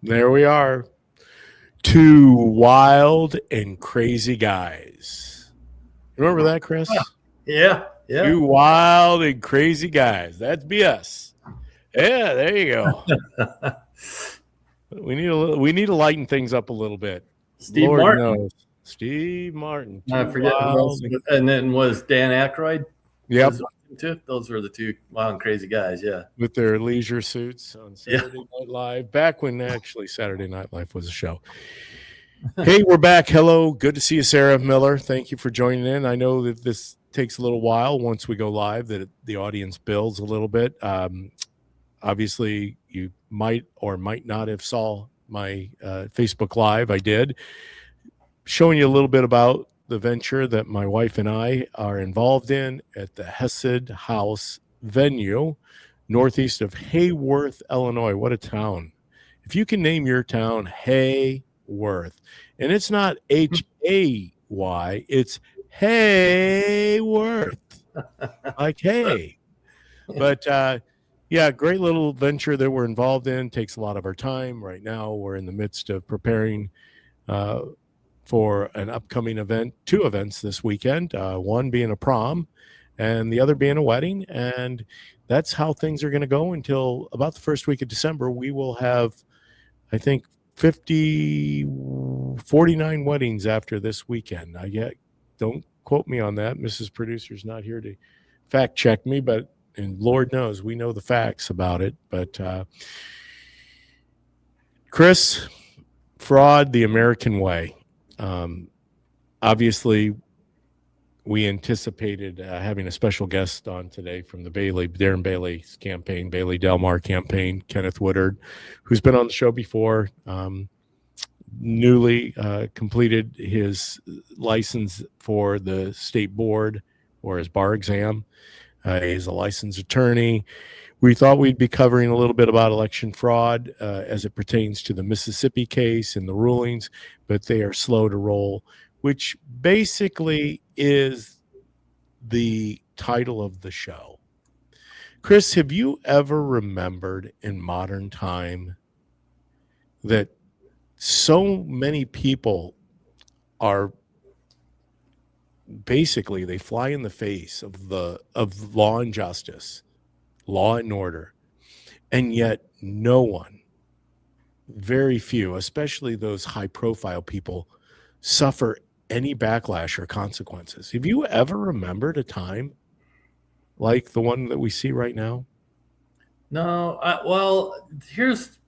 There we are. Two wild and crazy guys. Remember that, Yeah, Chris? yeah, yeah. Two wild and crazy guys. That'd be us. Yeah, there you go. We need to lighten things up a little bit. Steve Lord Martin. knows. Steve Martin, I two forget who else, wild. and then was Dan Aykroyd Yep, was on him too. Those were the two wild and crazy guys. Yeah, with their leisure suits on yeah. Saturday Night Live, back when actually Saturday Night Live was a show. Hey, we're back. Hello. Good to see you, Sarah Miller. Thank you for joining in. I know that this takes a little while once we go live, that the audience builds a little bit. Obviously, you might or might not have saw my Facebook Live. I did, showing you a little bit about the venture that my wife and I are involved in at the Hesed House venue, northeast of Hayworth, Illinois. What a town. If you can name your town Hayworth, and it's not Hay, it's Hayworth, like hey. But yeah, great little venture that we're involved in. Takes a lot of our time. Right now, we're in the midst of preparing uh, for an upcoming event, two events this weekend, one being a prom and the other being a wedding. And that's how things are going to go until about the first week of December. We will have, I think, 49 weddings after this weekend. I get, don't quote me on that. Mrs. Producer's not here to fact check me, but and Lord knows we know the facts about it. But Chris, fraud the American way. Um, Obviously, we anticipated having a special guest on today from the Darren Bailey's campaign, Bailey Delmar campaign, Kenneth Woodard, who's been on the show before, newly completed his license for the state board or his bar exam. He's a licensed attorney. We thought we'd be covering a little bit about election fraud as it pertains to the Mississippi case and the rulings, but they are slow to roll, which basically is the title of the show. Chris, have you ever remembered in modern time that so many people are basically they fly in the face of law and justice, law and order, and yet no one, very few, especially those high profile people, suffer any backlash or consequences? Have you ever remembered a time like the one that we see right now? No, well, here's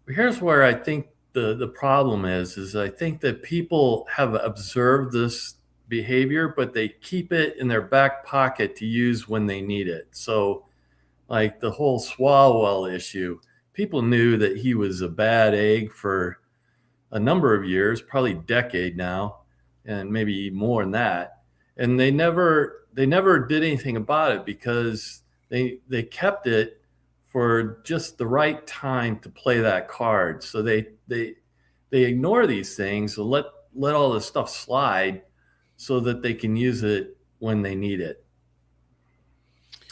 where I think the problem is I think that people have observed this behavior, but they keep it in their back pocket to use when they need it. So, like the whole Swalwell issue, people knew that he was a bad egg for a number of years, probably a decade now, and maybe more than that. And they never did anything about it because they kept it for just the right time to play that card. So they ignore these things, so let all this stuff slide so that they can use it when they need it.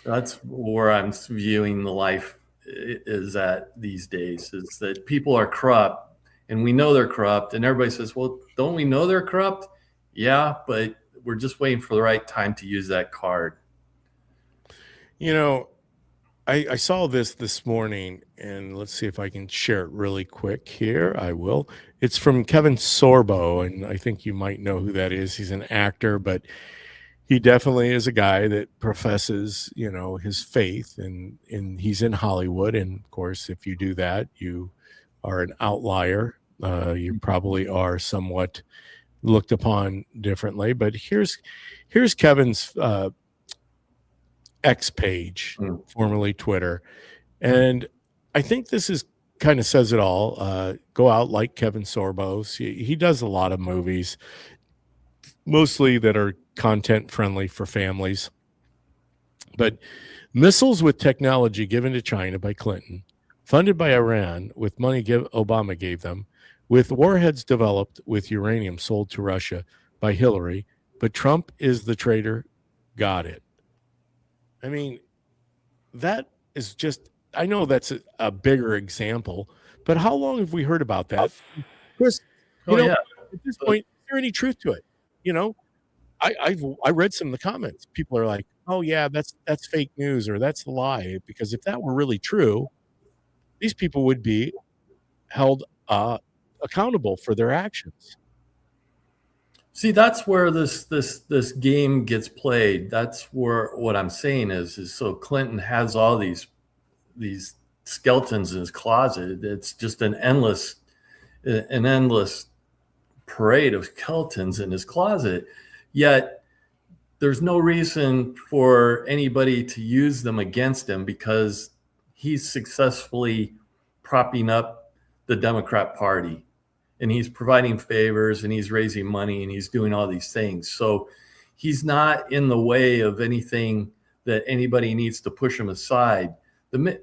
That's where I'm viewing the life is at these days, is that people are corrupt and we know they're corrupt, and everybody says, well, don't we know they're corrupt? Yeah, but we're just waiting for the right time to use that card. You know, I saw this morning, and let's see if I can share it really quick here. I will. It's from Kevin Sorbo, and I think you might know who that is. He's an actor, but he definitely is a guy that professes, his faith, and he's in Hollywood. And of course, if you do that, you are an outlier. You probably are somewhat looked upon differently. But here's Kevin's X page, Mm. formerly Twitter. And I think this is kind of says it all. Go out like Kevin Sorbo. He does a lot of movies, mostly that are content friendly for families. But missiles with technology given to China by Clinton, funded by Iran with money Obama gave them, with warheads developed with uranium sold to Russia by Hillary, but Trump is the traitor. Got it. I mean, that is just, I know that's a bigger example, But how long have we heard about that? Chris, Oh yeah. at this point, is there any truth to it? You know, I read some of the comments. People are like, "Oh yeah, that's fake news or that's a lie." Because if that were really true, these people would be held accountable for their actions. See, that's where this game gets played. That's where what I'm saying is so Clinton has all these skeletons in his closet. It's just an endless parade of skeletons in his closet. Yet there's no reason for anybody to use them against him because he's successfully propping up the Democrat Party and he's providing favors and he's raising money and he's doing all these things. So he's not in the way of anything that anybody needs to push him aside.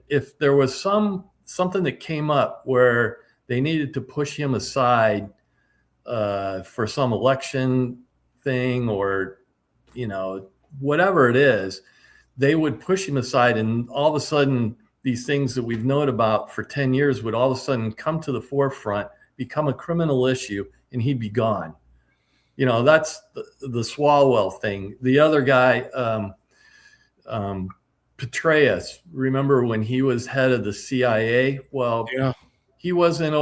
If there was something that came up where they needed to push him aside for some election thing or, whatever it is, they would push him aside. And all of a sudden, these things that we've known about for 10 years would all of a sudden come to the forefront, become a criminal issue, and he'd be gone. That's the Swalwell thing. The other guy, Petraeus, remember when he was head of the CIA? Well, Yeah. he wasn't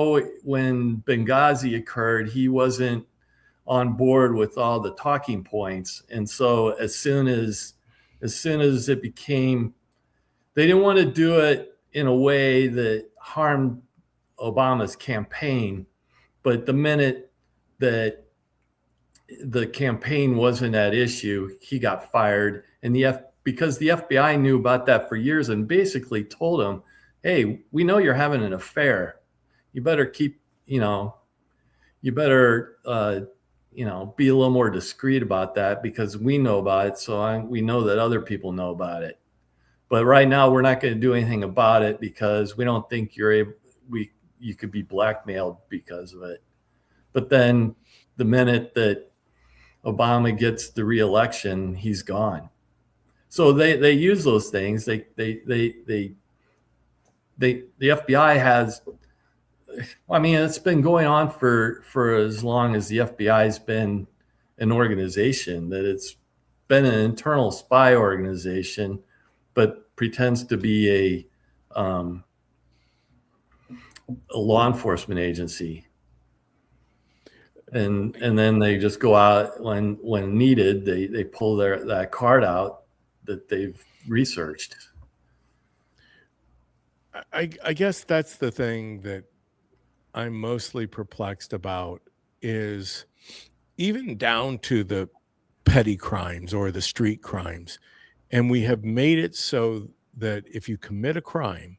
when Benghazi occurred, he wasn't on board with all the talking points. And so as soon as it became, they didn't want to do it in a way that harmed Obama's campaign. But the minute that the campaign wasn't at issue, he got fired. And because the FBI knew about that for years and basically told him, hey, we know you're having an affair. You better keep, you better, be a little more discreet about that because we know about it. So we know that other people know about it. But right now, we're not going to do anything about it because we don't think you could be blackmailed because of it. But then the minute that Obama gets the reelection, he's gone. So they use those things. The FBI has, it's been going on for as long as the FBI has been an organization, that it's been an internal spy organization, but pretends to be a law enforcement agency. And then they just go out when needed, they pull that card out that they've researched. I guess that's the thing that I'm mostly perplexed about is even down to the petty crimes or the street crimes. And we have made it so that if you commit a crime,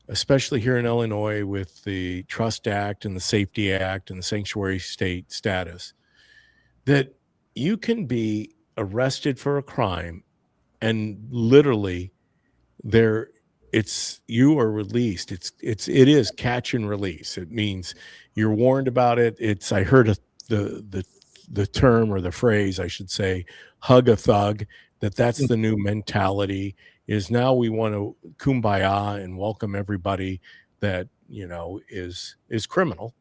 especially here in Illinois with the Trust Act and the Safety Act and the sanctuary state status, that you can be arrested for a crime and literally you are released. It is catch and release. It means you're warned about it. I heard the term or the phrase, I should say, hug a thug, that's the new mentality is now we want to kumbaya and welcome everybody that, is criminal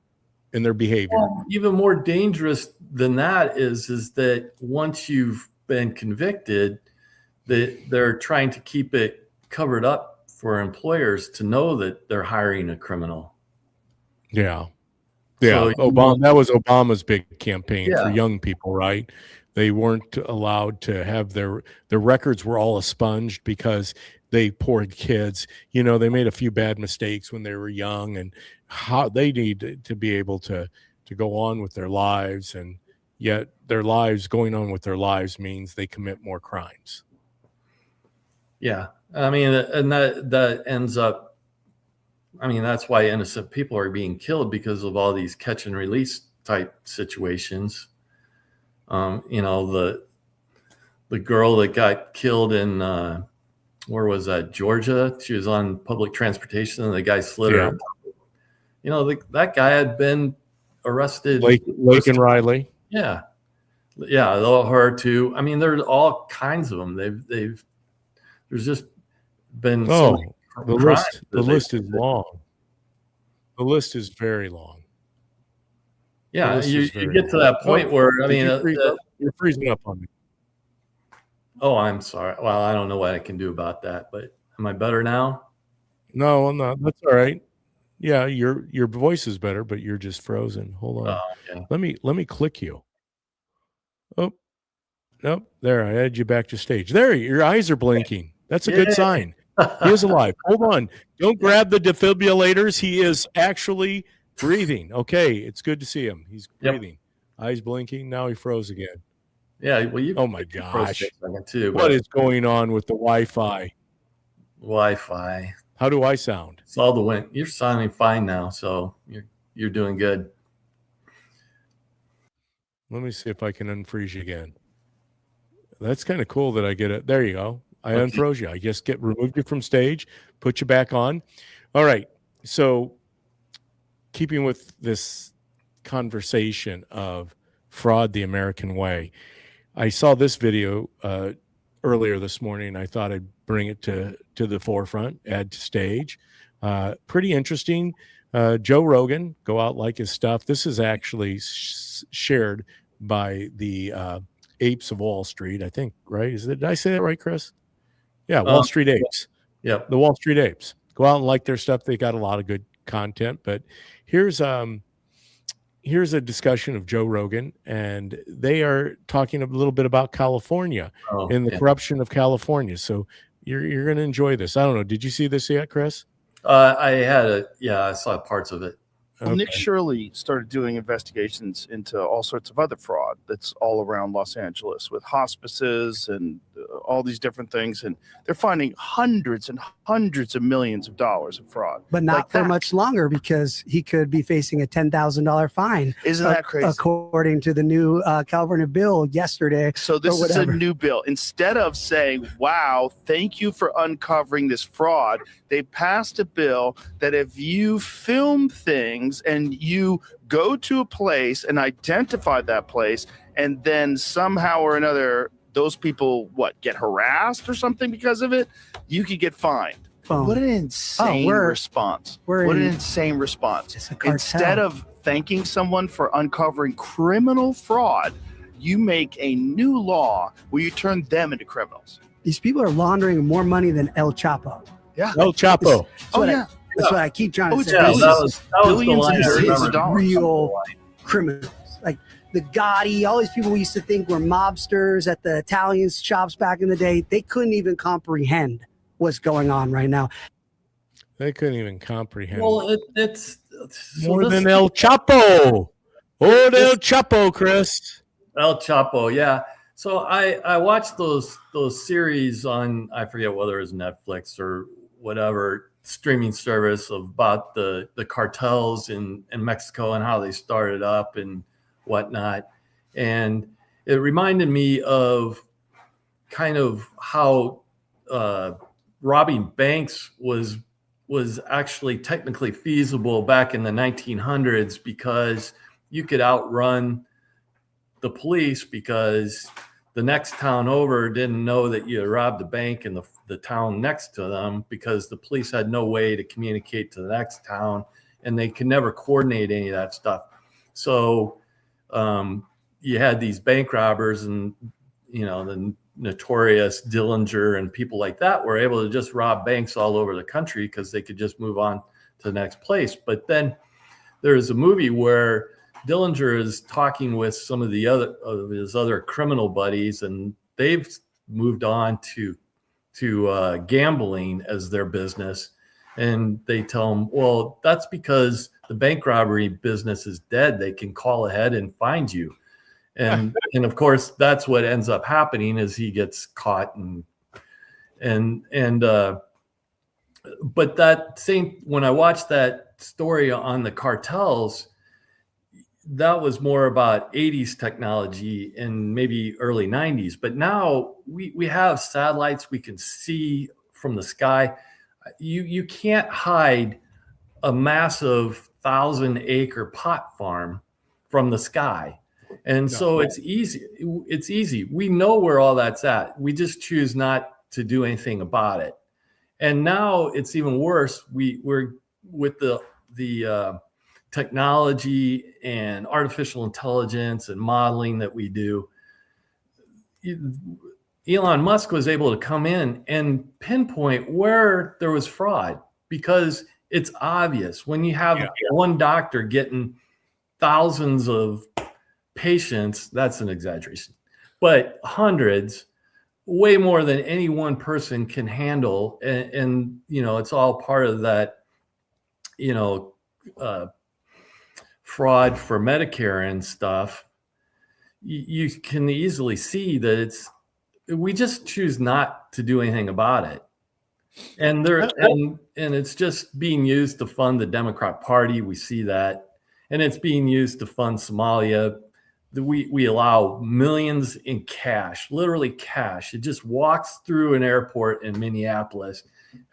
in their behavior. Well, even more dangerous than that is that once you've been convicted, that they're trying to keep it covered up for employers to know that they're hiring a criminal. Yeah. So, that was Obama's big campaign for Yeah. young people, right? They weren't allowed to have their records were all expunged because poor kids, they made a few bad mistakes when they were young, and how they need to be able to go on with their lives, and yet going on with their lives means they commit more crimes. Yeah. And that ends up, that's why innocent people are being killed because of all these catch and release type situations. The girl that got killed in, where was that? Georgia. She was on public transportation and the guy slid her. That guy had been arrested. Lake and Riley. Yeah. Yeah. Her too. There's all kinds of them. There's just been the list is long. The list is very long. Yeah, list you is very get to long. that point where, I Did mean, you freeze up? You're freezing up on me. oh, I'm sorry. Well, I don't know what I can do about that, but am I better now? No, I'm not. That's all right. Yeah, your voice is better, but you're just frozen. Hold on. Oh, okay. Let me click you. Oh, nope. There, I added you back to stage. There, your eyes are blinking. That's a good Yay. sign. He is alive. Hold on. Don't grab the defibrillators. He is actually breathing. Okay, it's good to see him. He's Yep. breathing. Eyes blinking. Now he froze again. Yeah, well, you Oh my froze gosh. for a second too, What but is going on with the Wi-Fi? Wi-Fi. How do I sound? It's all the wind. You're sounding fine now, so you're doing good. Let me see if I can unfreeze you again. That's kind of cool that I get it. There you go. I Okay. unfroze you. I just removed you from stage, put you back on. All right. So keeping with this conversation of fraud the American way, I saw this video earlier this morning. I thought I'd bring it to the forefront, add to stage. Pretty interesting. Joe Rogan, go out, like his stuff. This is actually shared by the Apes of Wall Street, I think, right? Did I say that right, Chris? Yeah, Wall Street Apes. Yep. The Wall Street Apes. Go out and like their stuff. They got a lot of good content. But here's a discussion of Joe Rogan, and they are talking a little bit about California and the corruption of California. So you're going to enjoy this. I don't know. Did you see this yet, Chris? I saw parts of it. Well, Nick Shirley started doing investigations into all sorts of other fraud that's all around Los Angeles with hospices and all these different things. And they're finding hundreds and hundreds of millions of dollars of fraud. But not like for that. much longer, because he could be facing a $10,000 fine. Isn't that crazy? According to the new California bill yesterday. So this is a new bill. Instead of saying, wow, thank you for uncovering this fraud, they passed a bill that if you film things and you go to a place and identify that place, and then somehow or another those people get harassed or something because of it, you could get fined. What an insane response. What an insane response. Instead of thanking someone for uncovering criminal fraud, you make a new law where you turn them into criminals. These people are laundering more money than El Chapo. Yeah. El Chapo. That's what I keep trying to say. Yeah, that was billions the line. and I billions remember. of dollars. Real criminals. Like the Gotti, all these people we used to think were mobsters at the Italian shops back in the day, they couldn't even comprehend what's going on right now. They couldn't even comprehend. Well, it's more than El Chapo. Oh, El Chapo, Chris. El Chapo, yeah. So I watched those series on, I forget whether it was Netflix or whatever streaming service, about the cartels in Mexico and how they started up and whatnot. And it reminded me of kind of how robbing banks was actually technically feasible back in the 1900s, because you could outrun the police, because the next town over didn't know that you had robbed a bank in the town next to them, because the police had no way to communicate to the next town, and they could never coordinate any of that stuff. So you had these bank robbers, and the notorious Dillinger and people like that were able to just rob banks all over the country because they could just move on to the next place. But then there's a movie where Dillinger is talking with some of his other criminal buddies, and they've moved on to gambling as their business. And they tell him, well, that's because the bank robbery business is dead. They can call ahead and find you. And of course, that's what ends up happening, is he gets caught but when I watched that story on the cartels, that was more about 80s technology and maybe early 90s. But now we have satellites we can see from the sky. You can't hide a massive 1,000-acre pot farm from the sky. And so it's easy. It's easy. We know where all that's at. We just choose not to do anything about it. And now it's even worse. We're with the the technology and artificial intelligence and modeling that we do, Elon Musk was able to come in and pinpoint where there was fraud, because it's obvious when you have one doctor getting thousands of patients. That's an exaggeration, but hundreds, way more than any one person can handle. And it's all part of that, fraud for Medicare and stuff. You can easily see that we just choose not to do anything about it. And and it's just being used to fund the Democrat Party. We see that. And it's being used to fund Somalia. We allow millions in cash, literally cash. It just walks through an airport in Minneapolis.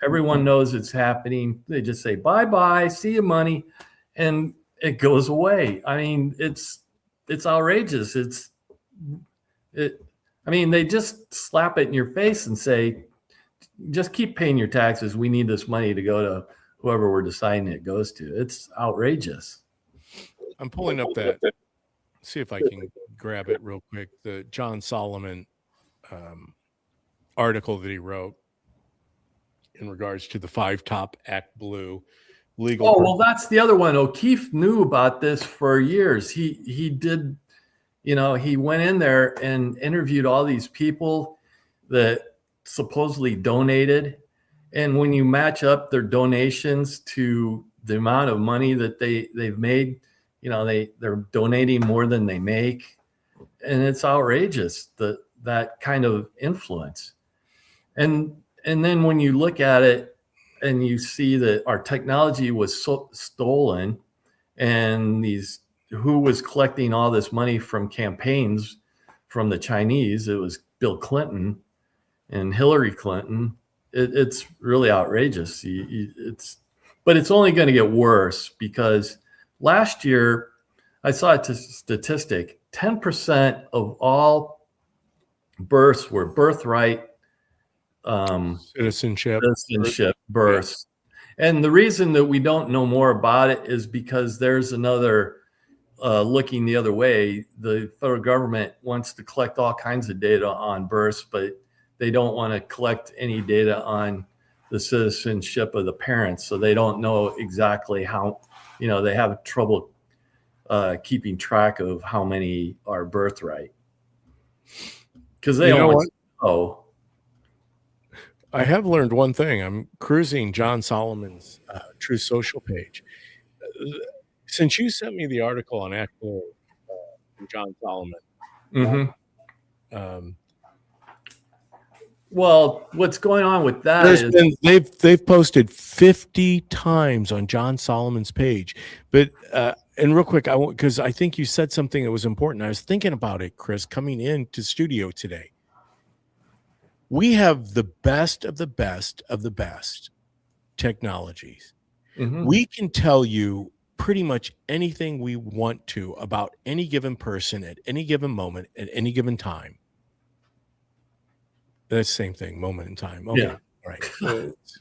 Everyone knows it's happening. They just say, bye-bye, see you money. And it goes away. I mean, it's outrageous. They just slap it in your face and say, just keep paying your taxes. We need this money to go to whoever we're deciding it goes to. It's outrageous. I'm pulling up that. See if I can grab it real quick. The John Solomon article that he wrote in regards to the 5 top Act Blue legal. Oh, well, that's the other one. O'Keefe knew about this for years. He did, he went in there and interviewed all these people that supposedly donated. And when you match up their donations to the amount of money that they've made, they're donating more than they make. And it's outrageous, that kind of influence. And then when you look at it and you see that our technology was stolen, and who was collecting all this money from campaigns from the Chinese, it was Bill Clinton and Hillary Clinton. It's really outrageous. But it's only going to get worse, because last year I saw a statistic: 10% of all births were birthright citizenship births. And the reason that we don't know more about it is because there's another looking the other way. The federal government wants to collect all kinds of data on births, but they don't want to collect any data on the citizenship of the parents. So they don't know exactly how, they have trouble keeping track of how many are birthright, because they don't know. I have learned one thing. I'm cruising John Solomon's True Social page. Since you sent me the article on Act Blue from John Solomon, well, what's going on with that they've posted 50 times on John Solomon's page. But and real quick, because I think you said something that was important. I was thinking about it, Chris, coming into studio today. We have the best of the best of the best technologies. We can tell you pretty much anything we want to about any given person at any given moment at any given time. That's the same thing, moment in time. Okay. Yeah. Right.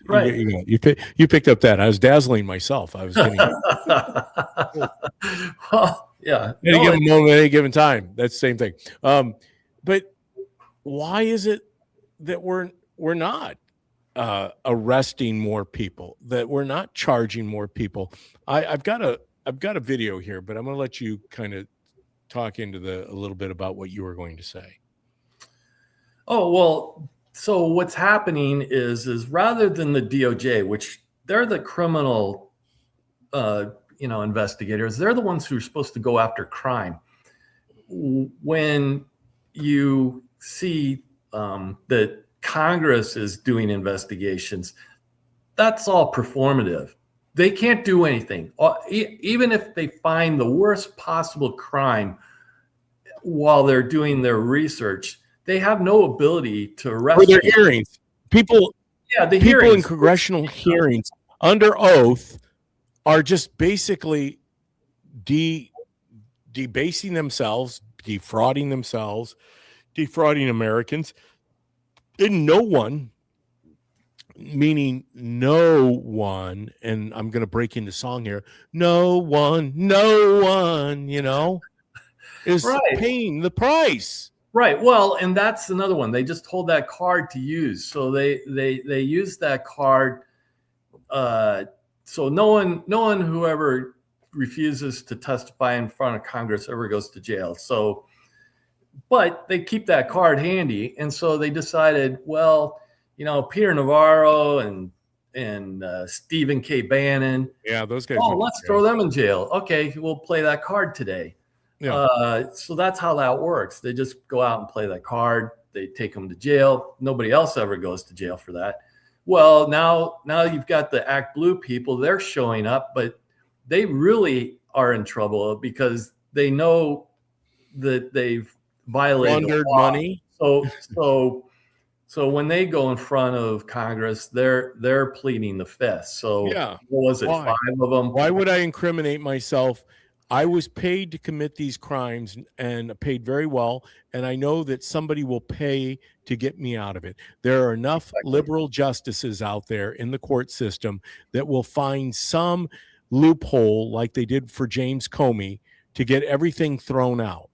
Right. You picked up that. I was dazzling myself. I was getting well, yeah. Any given moment, any given time. That's the same thing. But why is it that we're not arresting more people, that we're not charging more people? I've got a video here, but I'm going to let you kind of talk into a little bit about what you were going to say. Oh, well, so what's happening is rather than the DOJ, which they're the criminal, investigators, they're the ones who are supposed to go after crime. When you see that Congress is doing investigations, that's all performative. They can't do anything. Even if they find the worst possible crime while they're doing their research, they have no ability to arrest. For their hearings, people in congressional hearings under oath are just basically debasing themselves, defrauding themselves, defrauding Americans. And no one meaning no one, and I'm going to break into song here. No one, is Right. paying the price. Right. Well, and that's another one. They just hold that card to use. So they use that card. So no one whoever refuses to testify in front of Congress ever goes to jail. So, but they keep that card handy, and so they decided, well, Peter Navarro and Stephen K. Bannon. Yeah, those guys. Oh, let's throw them in jail. Okay, we'll play that card today. Yeah. So that's how that works. They just go out and play that card. They take them to jail. Nobody else ever goes to jail for that. Well, now you've got the Act Blue people. They're showing up, but they really are in trouble because they know that they've violated laundered the law. money. So when they go in front of Congress, they're pleading the fifth. So Yeah. what was it? Why? 5 of them. Why would I incriminate myself? I was paid to commit these crimes and paid very well. And I know that somebody will pay to get me out of it. There are enough liberal justices out there in the court system that will find some loophole like they did for James Comey to get everything thrown out.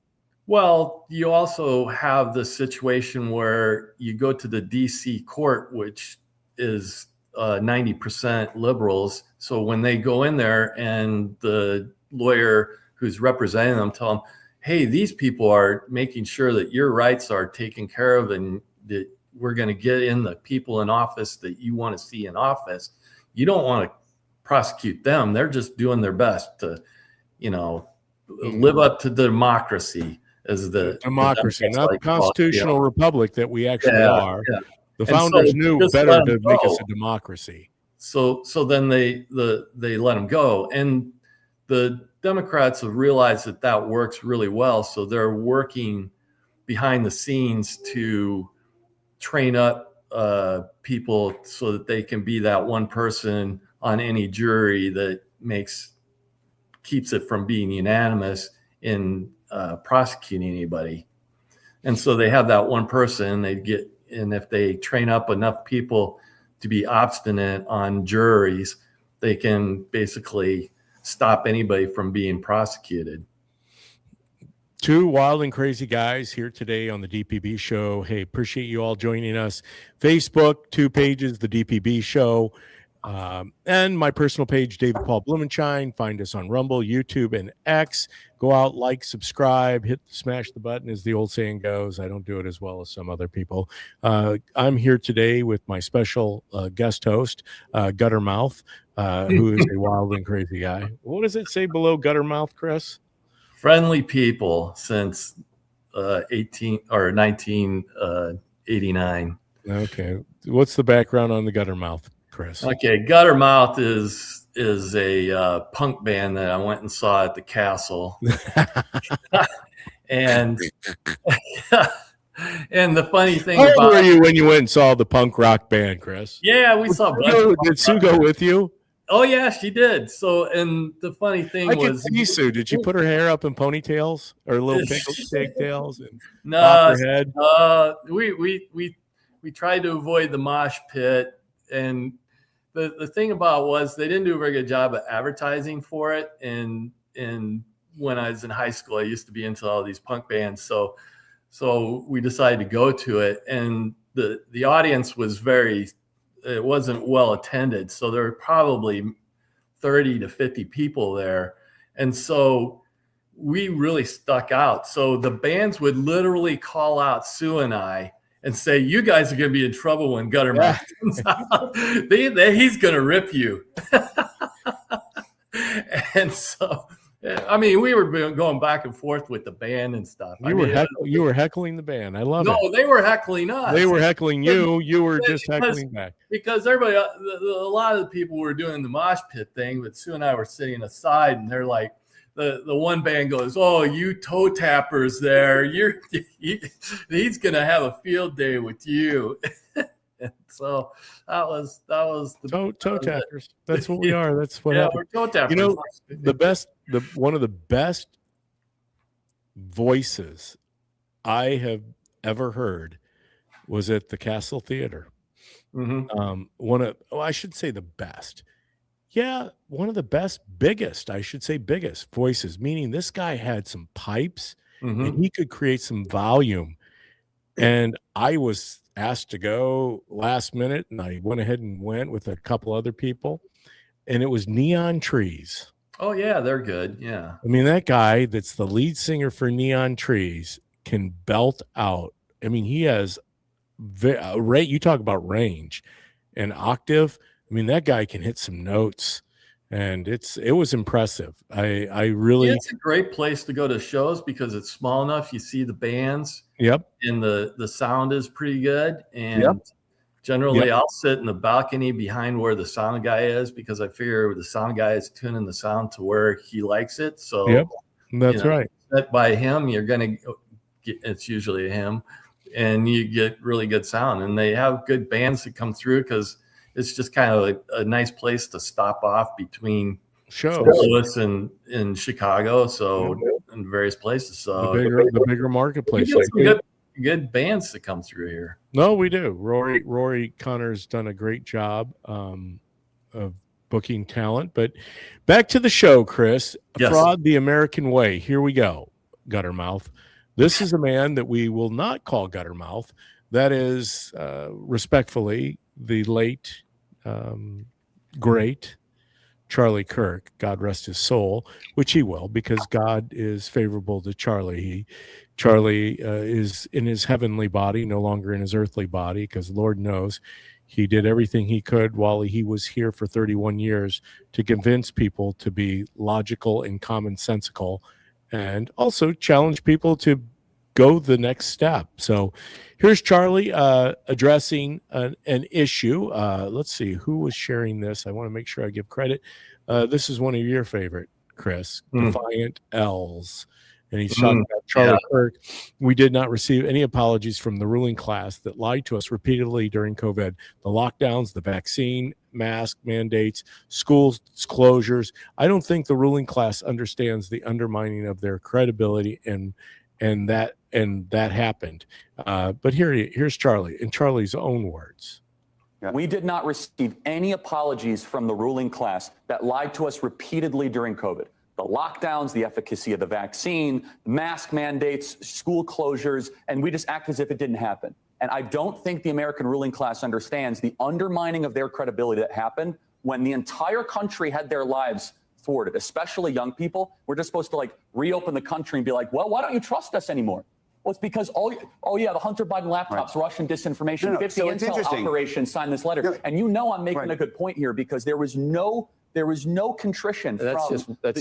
Well, you also have the situation where you go to the DC court, which is 90% liberals. So when they go in there and the lawyer who's representing them tell them, hey, these people are making sure that your rights are taken care of and that we're going to get in the people in office that you want to see in office. You don't want to prosecute them. They're just doing their best to, live up to democracy as the democracy, not the like constitutional republic that we actually are. Yeah. The founders knew better to make us a democracy. So then they let them go, and the Democrats have realized that works really well. So they're working behind the scenes to train up people so that they can be that one person on any jury that keeps it from being unanimous in prosecuting anybody. And so they have that one person and if they train up enough people to be obstinate on juries, they can basically stop anybody from being prosecuted. Two wild and crazy guys here today on the DPB show. Hey, appreciate you all joining us. Facebook, 2 pages, the DPB show, and my personal page, David Paul Blumenshine. Find us on Rumble, YouTube, and X. Go out, like, subscribe, smash the button, as the old saying goes. I don't do it as well as some other people. I'm here today with my special guest host, Guttermouth, who is a wild and crazy guy. What does it say below Guttermouth, Chris? Friendly people since 1989. Okay. What's the background on the Guttermouth, Chris? Okay, Guttermouth is a punk band that I went and saw at the Castle, and and the funny thing How old about were you when you went and saw the punk rock band, Chris? yeah, we saw. Did Sue go with you? Oh yeah, she did. So, and the funny thing I could was, see Sue. Did she put her hair up in ponytails or little pigtails and no, pop her head? we tried to avoid the mosh pit, and the thing about it was they didn't do a very good job of advertising for it. And when I was in high school, I used to be into all these punk bands, so we decided to go to it, and the audience was it wasn't well attended, so there were probably 30 to 50 people there, and so we really stuck out. So the bands would literally call out Sue and I and say, "You guys are going to be in trouble when Guttermouth comes out. He's going to rip you." And so, I mean, we were going back and forth with the band and stuff. You were heckling the band. I love it. No, they were heckling us. They were heckling you. You were just heckling back. Because everybody, a lot of the people were doing the mosh pit thing, but Sue and I were sitting aside, and they're like, the one band goes, "Oh, you toe tappers there, he's gonna have a field day with you." And so that was the toe tappers. That's what we are. That's what happened. We're toe tappers. One of the best voices I have ever heard was at the Castle Theater. I should say the best. Yeah, one of the biggest voices, meaning this guy had some pipes and he could create some volume. And I was asked to go last minute, and I went ahead and went with a couple other people, and it was Neon Trees. Oh yeah, they're good. Yeah. I mean, that guy that's the lead singer for Neon Trees can belt out. I mean, he has you talk about range and octave. I mean, that guy can hit some notes, and it was impressive. I really, it's a great place to go to shows because it's small enough. You see the bands. Yep. And the sound is pretty good. And generally I'll sit in the balcony behind where the sound guy is because I figure the sound guy is tuning the sound to where he likes it. So that's right. Set by him, you're going to get, it's usually him, and you get really good sound. And they have good bands that come through because it's just kind of a nice place to stop off between shows. Louis and in Chicago. So in various places. So the bigger marketplace. Good bands that come through here. No, we do. Rory Connor's done a great job of booking talent. But back to the show, Chris. Yes. Fraud the American Way. Here we go, Guttermouth. This is a man that we will not call Guttermouth. That is, respectfully, the late, great Charlie Kirk, God rest his soul, which he will, because God is favorable to Charlie. Charlie is in his heavenly body, no longer in his earthly body, because Lord knows he did everything he could while he was here for 31 years to convince people to be logical and commonsensical, and also challenge people to go the next step. So here's Charlie addressing an issue. Let's see who was sharing this. I want to make sure I give credit. This is one of your favorite, Chris, Defiant L's. And he's talking about Charlie Kirk. We did not receive any apologies from the ruling class that lied to us repeatedly during COVID. The lockdowns, the vaccine, mask mandates, schools closures. I don't think the ruling class understands the undermining of their credibility, and that happened. But here's Charlie in Charlie's own words. We did not receive any apologies from the ruling class that lied to us repeatedly during COVID. The lockdowns, the efficacy of the vaccine, mask mandates, school closures, and we just act as if it didn't happen. And I don't think the American ruling class understands the undermining of their credibility that happened when the entire country had their lives thwarted, especially young people. We're just supposed to reopen the country and be like, well, why don't you trust us anymore? Well, it's because, the Hunter Biden laptops, Russian disinformation, 50 intel operations signed this letter. No, and I'm making a good point here because there was no contrition. That's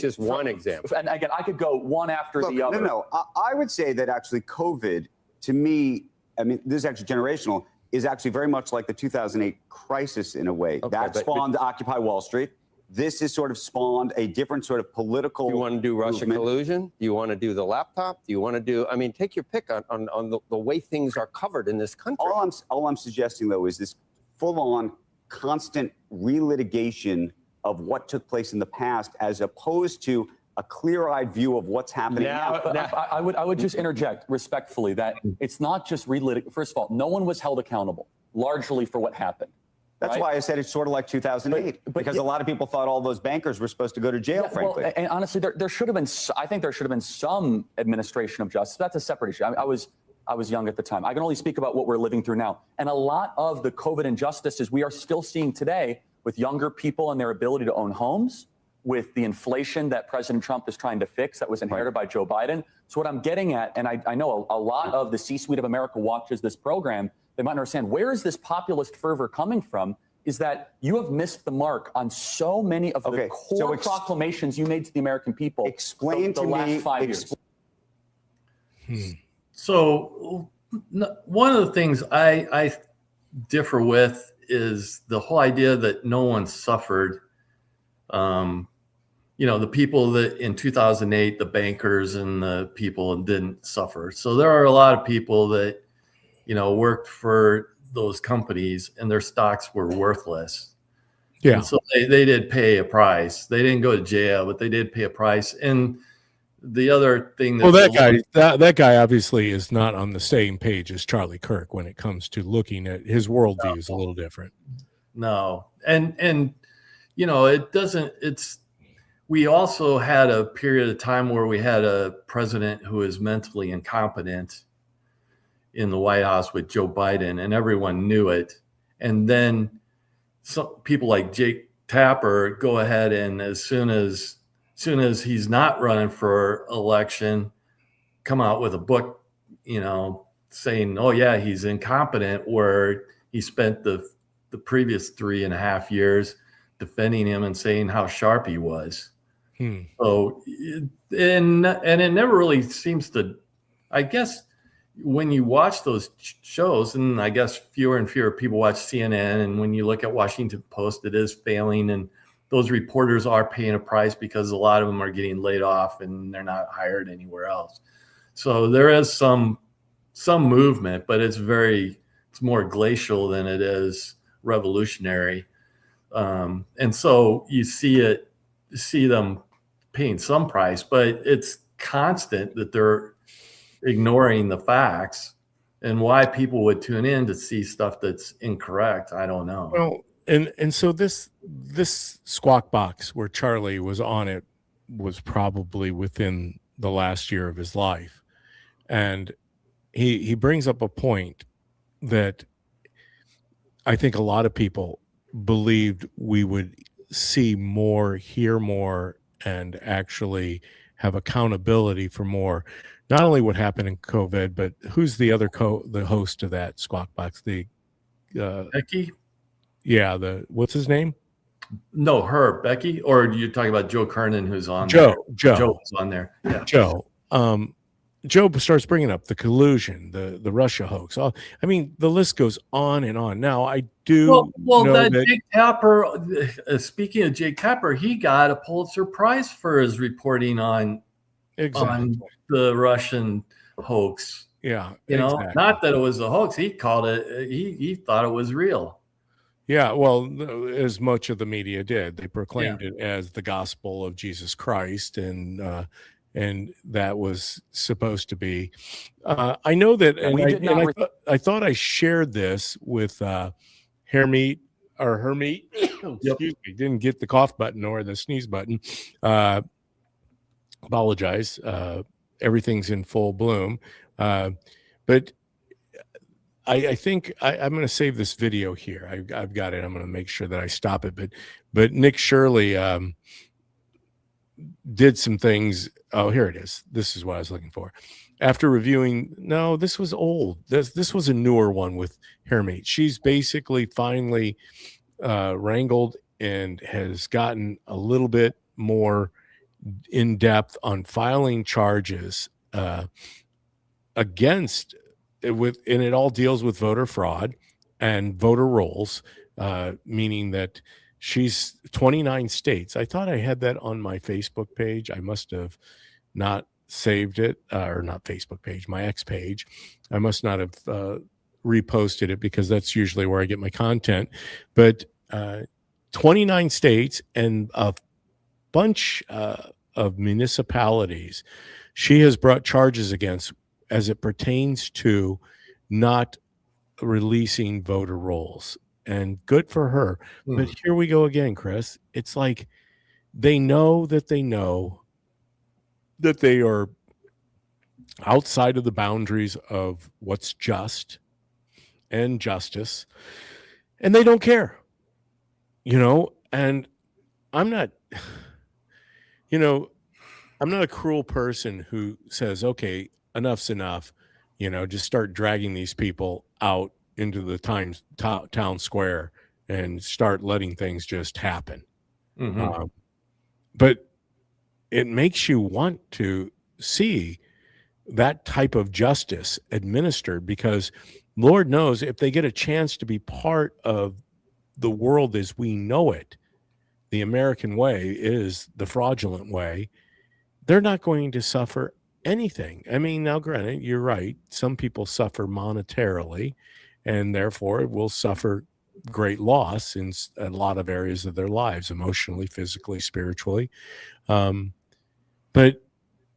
just one example. And again, I could go one after the other. No. I would say that actually COVID, to me, I mean, this is actually generational, is actually very much like the 2008 crisis in a way. Okay, that spawned Occupy Wall Street. This has sort of spawned a different sort of political. You want to do Russia collusion? Do you want to do the laptop? Do you want to do? I mean, take your pick on the way things are covered in this country. All I'm suggesting though is this full-on, constant relitigation of what took place in the past, as opposed to a clear-eyed view of what's happening now. I would just interject respectfully that it's not just relitigation. First of all, no one was held accountable largely for what happened. That's why I said it's sort of like 2008, because a lot of people thought all those bankers were supposed to go to jail, frankly. Well, and honestly, there should have been, I think there should have been some administration of justice. That's a separate issue. I was young at the time. I can only speak about what we're living through now. And a lot of the COVID injustices we are still seeing today with younger people and their ability to own homes, with the inflation that President Trump is trying to fix that was inherited by Joe Biden. So what I'm getting at, and I know a lot of the C-suite of America watches this program, they might understand where is this populist fervor coming from, is that you have missed the mark on so many of the core proclamations you made to the American people. Explain the to last me, 5 years. So one of the things I differ with is the whole idea that no one suffered. The people that in 2008, the bankers and the people didn't suffer. So there are a lot of people that, worked for those companies and their stocks were worthless. Yeah. And so they did pay a price. They didn't go to jail, but they did pay a price. And the other thing Well, that's that guy obviously is not on the same page as Charlie Kirk when it comes to looking at his worldview is a little different. no, and you know, we also had a period of time where we had a president who is mentally incompetent in the White House with Joe Biden, and everyone knew it. And then some people like Jake Tapper go ahead and as soon as he's not running for election, come out with a book, you know, saying, oh yeah, he's incompetent, where he spent the previous 3.5 years defending him and saying how sharp he was. So, and it never really seems to, I guess, when you watch those shows, and I guess fewer and fewer people watch CNN, and when you look at Washington Post, it is failing, and those reporters are paying a price because a lot of them are getting laid off and they're not hired anywhere else. So there is some movement, but it's more glacial than it is revolutionary. And so you see them paying some price, but it's constant that they're ignoring the facts. And why people would tune in to see stuff that's incorrect, I don't know. Well, and so this Squawk Box where Charlie was on it was probably within the last year of his life, and he brings up a point that I think a lot of people believed we would see more, hear more, and actually have accountability for more. Not only what happened in COVID, but who's the other the host of that Squawk Box? The Becky? Yeah, what's his name? No, Becky, or you're talking about Joe Kernan, who's on Joe. there. Joe was on there. Yeah. Joe. Joe starts bringing up the collusion, the Russia hoax. I mean, the list goes on and on. Now, I do well know that Jake Tapper, speaking of Jake Tapper, he got a Pulitzer Prize for his reporting on the Russian hoax. Yeah, you know, not that it was a hoax. He called it. He thought it was real. Yeah, well, as much of the media did, they proclaimed it as the gospel of Jesus Christ, and that was supposed to be. I know that, and I thought I shared this with Hermeet. Excuse me, didn't get the cough button or the sneeze button. Apologize. Everything's in full bloom, but I think I'm going to save this video here. I've got it. I'm going to make sure that I stop it. But Nick Shirley did some things. Oh, here it is. This is what I was looking for. After reviewing, no, this was old. This was a newer one with Hermeet. She's basically finally wrangled and has gotten a little bit more in depth on filing charges against and it all deals with voter fraud and voter rolls, meaning that she's 29 states. I thought I had that on my Facebook page. I must have not saved it, or not Facebook page, my X page. I must not have reposted it because that's usually where I get my content. But 29 states and a bunch of municipalities she has brought charges against as it pertains to not releasing voter rolls. And good for her. But here we go again, Chris. It's like they know that they are outside of the boundaries of what's just and justice, and they don't care, and I'm not a cruel person who says, okay, enough's enough, just start dragging these people out into the town square and start letting things just happen. But it makes you want to see that type of justice administered, because Lord knows if they get a chance to be part of the world as we know it, the American way is the fraudulent way, they're not going to suffer anything. I mean, now granted, you're right. Some people suffer monetarily and therefore will suffer great loss in a lot of areas of their lives, emotionally, physically, spiritually. But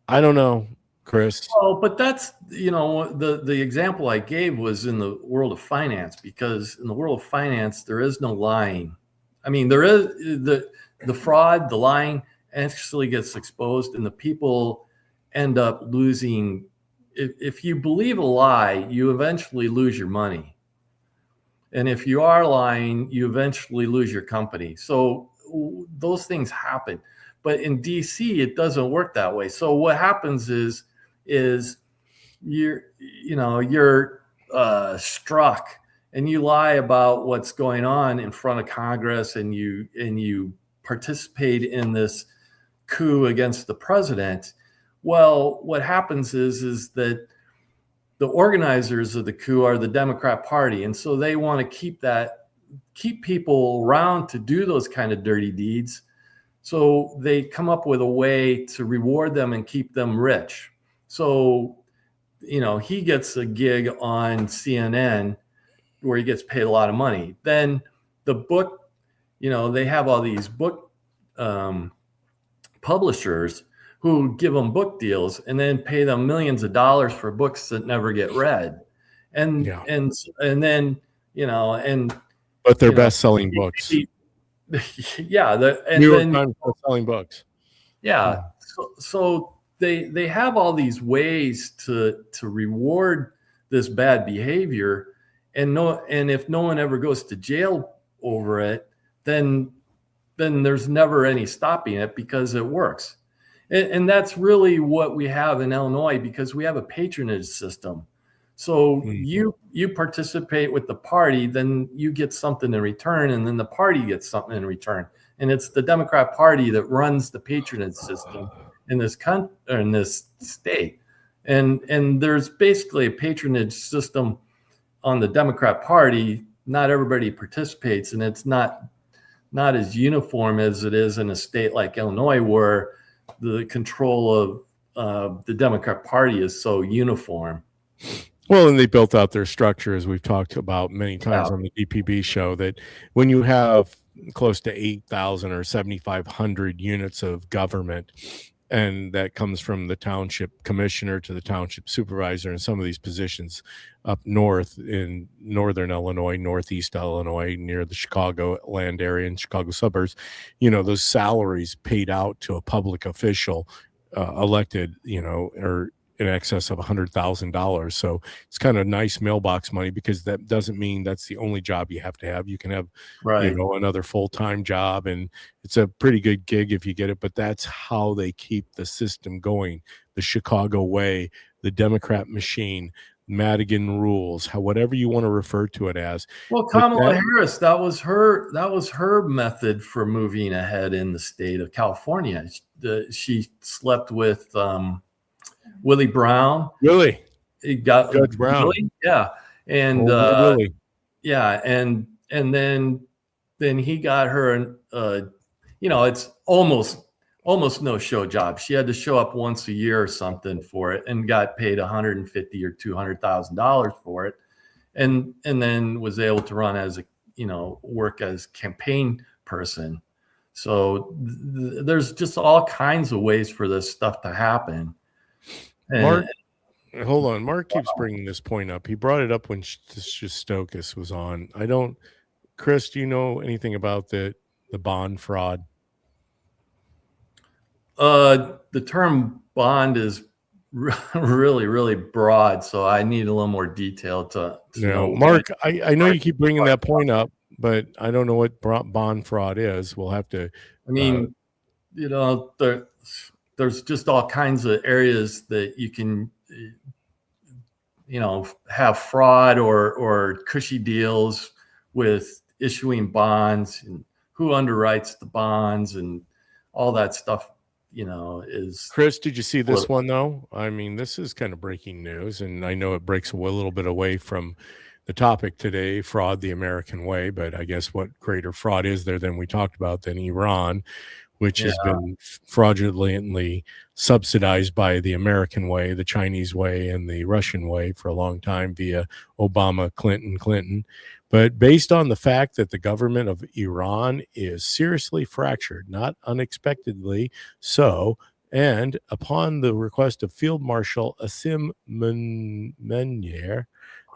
I don't know, Chris. Oh, but that's, the example I gave was in the world of finance, because in the world of finance there is no lying. I mean, there is the fraud, the lying actually gets exposed, and the people end up losing. If you believe a lie, you eventually lose your money, and if you are lying, you eventually lose your company. So those things happen, but in DC it doesn't work that way. So what happens is you're struck and you lie about what's going on in front of Congress, and you participate in this coup against the president. Well, what happens is that the organizers of the coup are the Democrat Party, and so they want to keep people around to do those kind of dirty deeds. So they come up with a way to reward them and keep them rich. So, he gets a gig on CNN where he gets paid a lot of money. Then the book, they have all these book publishers who give them book deals and then pay them millions of dollars for books that never get read. And Yeah. and then, But they're best-selling books. yeah, New York Times best-selling books. Yeah. So they have all these ways to reward this bad behavior, and if no one ever goes to jail over it, then there's never any stopping it, because it works. And that's really what we have in Illinois, because we have a patronage system. So you participate with the party, then you get something in return, and then the party gets something in return. And it's the Democrat Party that runs the patronage system in this state. And there's basically a patronage system on the Democrat Party. Not everybody participates, and it's not as uniform as it is in a state like Illinois, where the control of the Democrat Party is so uniform. Well, and they built out their structure, as we've talked about many times on the DPB show, that when you have close to 8,000 or 7,500 units of government, and that comes from the township commissioner to the township supervisor, and some of these positions up north in northern Illinois, northeast Illinois, near the Chicago land area and Chicago suburbs, those salaries paid out to a public official elected, or in excess of $100,000. So it's kind of nice mailbox money, because that doesn't mean that's the only job you have to have. You can have, another full-time job, and it's a pretty good gig if you get it. But that's how they keep the system going. The Chicago way, the Democrat machine, Madigan rules, whatever you want to refer to it as. Well, Kamala Harris, that was her method for moving ahead in the state of California. She slept with Willie Brown. Really? He got Judge Brown. Willie? Yeah. And Willie. Yeah, and then he got her it's almost no show job. She had to show up once a year or something for it, and got paid $150,000 or $200,000 for it, and then was able to run as work as campaign person. So there's just all kinds of ways for this stuff to happen. Mark, hold on. Mark keeps bringing this point up. He brought it up when Shostokis was on. Chris, do you know anything about the bond fraud? The term bond is really, really broad, so I need a little more detail to know. Mark, I know you keep bringing that point up, but I don't know what bond fraud is. We'll have to. I mean, there's just all kinds of areas that you can, have fraud or cushy deals with issuing bonds, and who underwrites the bonds, and all that stuff. Is Chris, did you see this one though? I mean, this is kind of breaking news, and I know it breaks a little bit away from the topic today, fraud the American way, but I guess what greater fraud is there than we talked about than Iran, which has been fraudulently subsidized by the American way, the Chinese way, and the Russian way for a long time via Obama, Clinton. But based on the fact that the government of Iran is seriously fractured, not unexpectedly so, And upon the request of Field Marshal Asim Munir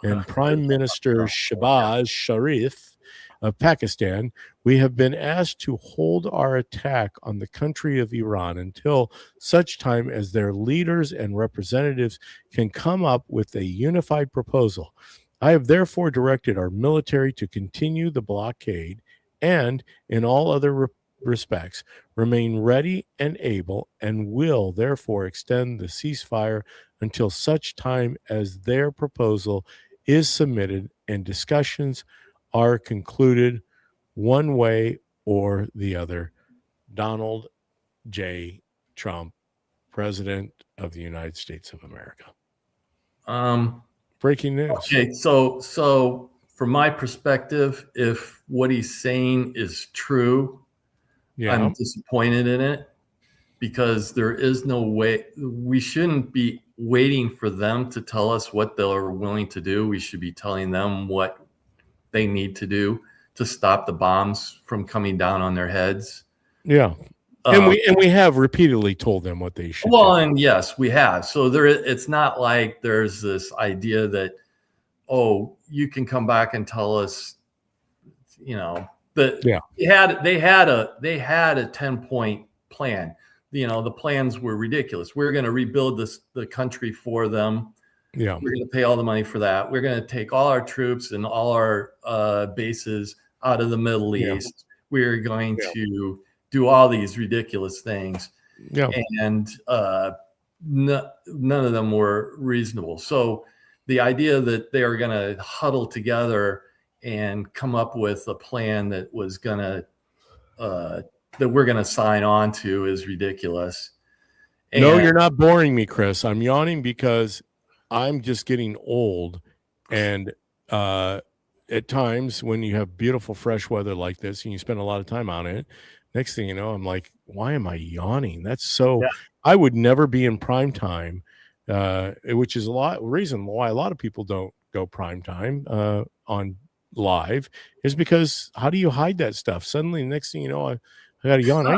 and Prime Minister Shehbaz Sharif of Pakistan, we have been asked to hold our attack on the country of Iran until such time as their leaders and representatives can come up with a unified proposal. I have therefore directed our military to continue the blockade and, in all other respects, remain ready and able, and will therefore extend the ceasefire until such time as their proposal is submitted and discussions are concluded one way or the other. Donald J. Trump, President of the United States of America. Breaking news. Okay, so from my perspective, if what he's saying is true, Yeah. I'm disappointed in it, because there is no way. We shouldn't be waiting for them to tell us what they're willing to do. We should be telling them what they need to do to stop the bombs from coming down on their heads. Yeah. And we have repeatedly told them what they should Well, do. and yes, we have. So it's not like there's this idea that, oh, you can come back and tell us, that they had a 10-point plan. The plans were ridiculous. We're going to rebuild the country for them. Yeah. We're going to pay all the money for that. We're going to take all our troops and all our bases out of the Middle East. We're going to do all these ridiculous things. Yeah. And none of them were reasonable. So the idea that they are going to huddle together and come up with a plan that was going to that we're going to sign on to is ridiculous. No, you're not boring me, Chris. I'm yawning because I'm just getting old, and at times when you have beautiful fresh weather like this and you spend a lot of time on it, next thing you know, I'm like, why am I yawning? That's so. Yeah. I would never be in prime time, which is reason why a lot of people don't go prime time on live, is because how do you hide that stuff? Suddenly, the next thing you know, I got to yawn. I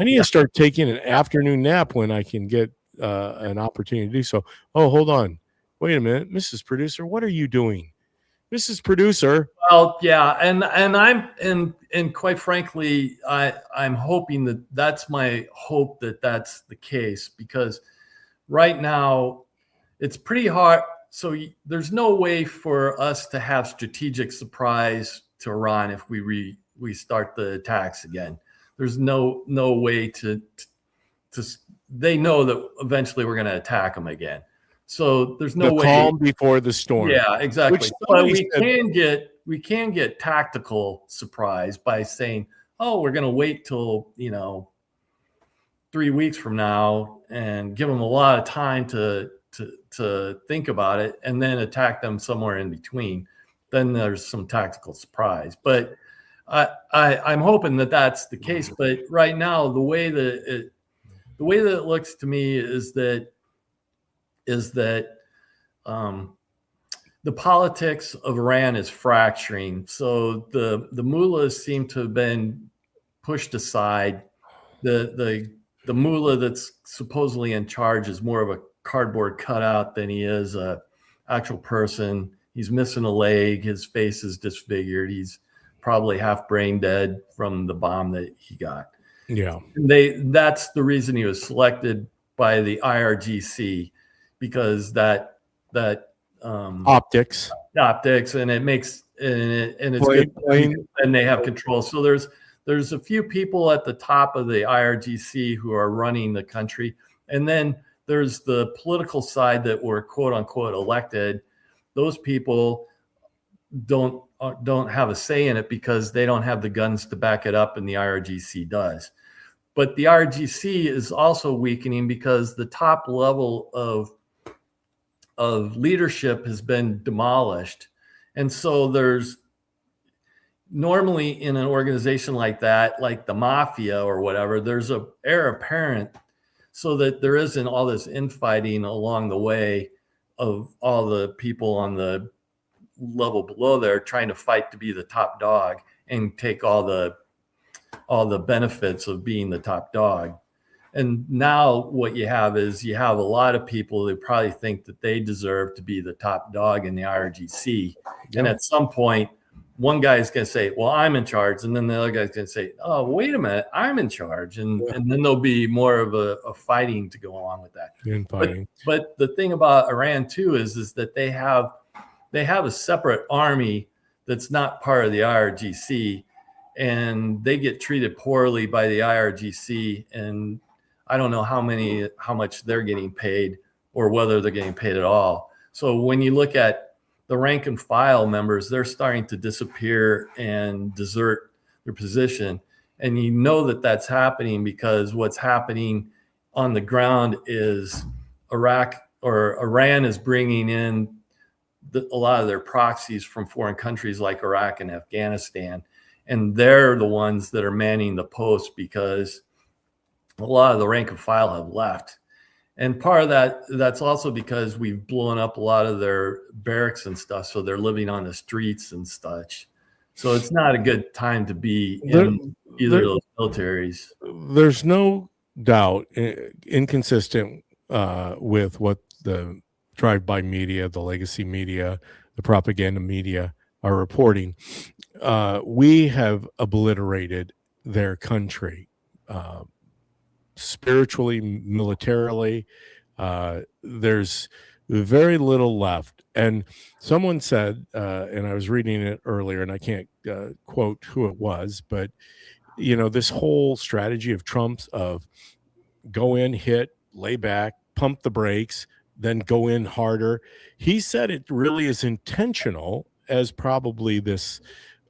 need to start taking an afternoon nap when I can get an opportunity to do so. Oh, hold on. Wait a minute, Mrs. Producer, what are you doing? Mrs. Producer. Well, yeah, and quite frankly, I'm hoping that's my hope that's the case, because right now it's pretty hard. So there's no way for us to have strategic surprise to Iran if we start the attacks again. There's no way to they know that eventually we're going to attack them again. So there's no way. Calm before the storm. Yeah, exactly. But we can get tactical surprise by saying, oh, we're going to wait till 3 weeks from now and give them a lot of time to think about it, and then attack them somewhere in between. Then there's some tactical surprise. But I'm hoping that that's the case. But right now, the way that it looks to me is that the politics of Iran is fracturing. So the mullahs seem to have been pushed aside. The mullah that's supposedly in charge is more of a cardboard cutout than he is a actual person. He's missing a leg. His face is disfigured. He's probably half brain dead from the bomb that he got. Yeah. That's the reason he was selected by the IRGC, because that optics, and it makes and it's good, and they have control. So there's a few people at the top of the IRGC who are running the country, and then there's the political side that were quote unquote elected. Those people don't have a say in it because they don't have the guns to back it up, and the IRGC does. But the IRGC is also weakening because the top level of leadership has been demolished. And so there's normally in an organization like that, like the mafia or whatever, there's a heir apparent, so that there isn't all this infighting along the way of all the people on the level below there trying to fight to be the top dog and take all the benefits of being the top dog. And now what you have is you have a lot of people who probably think that they deserve to be the top dog in the IRGC. And at some point, one guy is going to say, well, I'm in charge. And then the other guy's going to say, oh, wait a minute, I'm in charge. And then there'll be more of a fighting to go along with that. But the thing about Iran too is that they have a separate army that's not part of the IRGC, and they get treated poorly by the IRGC. And I don't know how much they're getting paid or whether they're getting paid at all. So when you look at the rank and file members, they're starting to disappear and desert their position. And you know that that's happening because what's happening on the ground is Iran is bringing in a lot of their proxies from foreign countries like Iraq and Afghanistan. And they're the ones that are manning the post because a lot of the rank and file have left. And part of that's also because we've blown up a lot of their barracks and stuff. So they're living on the streets and such. So it's not a good time to be in either of those militaries. There's no doubt, inconsistent with what the drive-by media, the legacy media, the propaganda media are reporting. We have obliterated their country. Spiritually, militarily, there's very little left. And someone said, and I was reading it earlier, and I can't quote who it was, but this whole strategy of Trump's of go in, hit, lay back, pump the brakes, then go in harder. He said it really is intentional, as probably this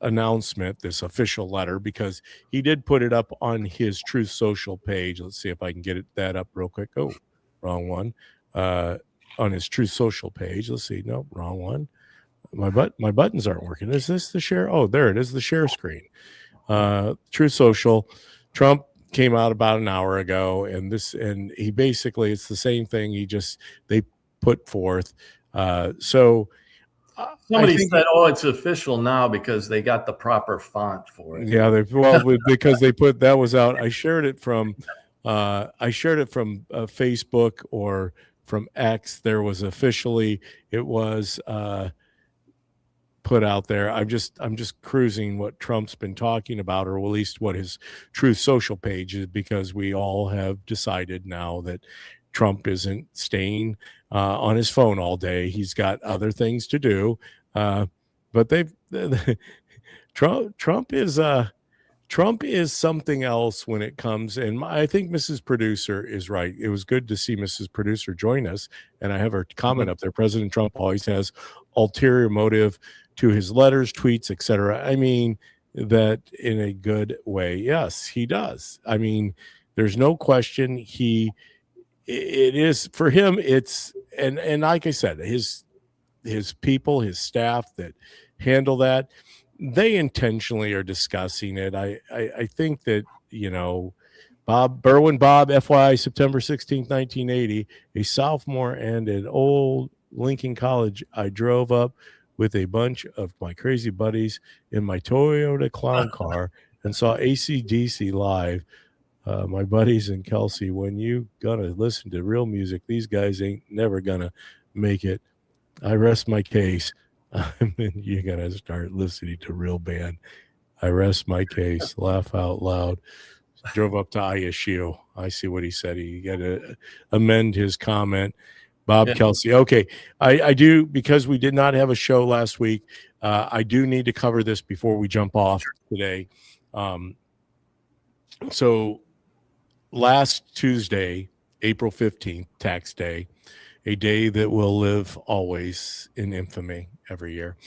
announcement, this official letter, because he did put it up on his Truth Social page. Let's see if I can get that up real quick. Oh, wrong one. On his Truth Social page. Let's see. No, wrong one. My buttons aren't working. Is this the share? Oh, there it is, the share screen. Truth Social. Trump came out about an hour ago, and he basically, it's the same thing. They put forth. Somebody said, "Oh, it's official now because they got the proper font for it." Yeah, because they put that was out. I shared it from Facebook or from X. There was it was put out there. I'm just cruising what Trump's been talking about, or at least what his Truth Social page is, because we all have decided now that Trump isn't staying on his phone all day. He's got other things to do. But Trump is something else when it comes. And I think Mrs. Producer is right. It was good to see Mrs. Producer join us. And I have her comment up there. President Trump always has ulterior motive to his letters, tweets, etc. I mean, that in a good way. Yes, he does. I mean, there's no question it is for him. It's and like I said, his people, his staff that handle that, they intentionally are discussing it. I think that Bob, FYI, September 16th, 1980, a sophomore and an old Lincoln College. I drove up with a bunch of my crazy buddies in my Toyota clown car and saw AC/DC live. My buddies and Kelsey, when you gonna listen to real music, these guys ain't never gonna make it. I rest my case. You're gonna start listening to real band. I rest my case. Laugh out loud. Drove up to ISU. I see what he said. He got to amend his comment. Bob Kelsey. Okay, I do, because we did not have a show last week. I do need to cover this before we jump off today. So last Tuesday, April 15th, tax day, a day that will live always in infamy every year.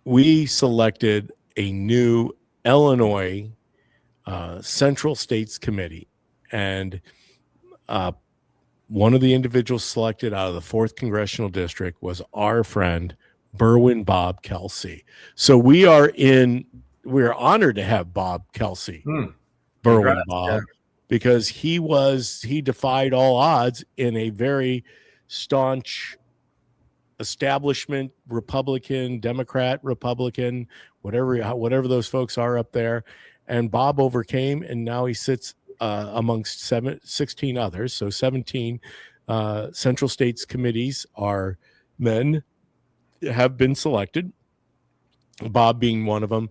We selected a new Illinois Central States Committee, and one of the individuals selected out of the 4th Congressional District was our friend Berwin Bob Kelsey. So we're honored to have Bob Kelsey, Berwin Bob, because he defied all odds in a very staunch establishment, Republican, Democrat, Republican, whatever those folks are up there. and Bob overcame, and now he sits amongst 16 others. So 17 Central States committees are men have been selected, Bob being one of them.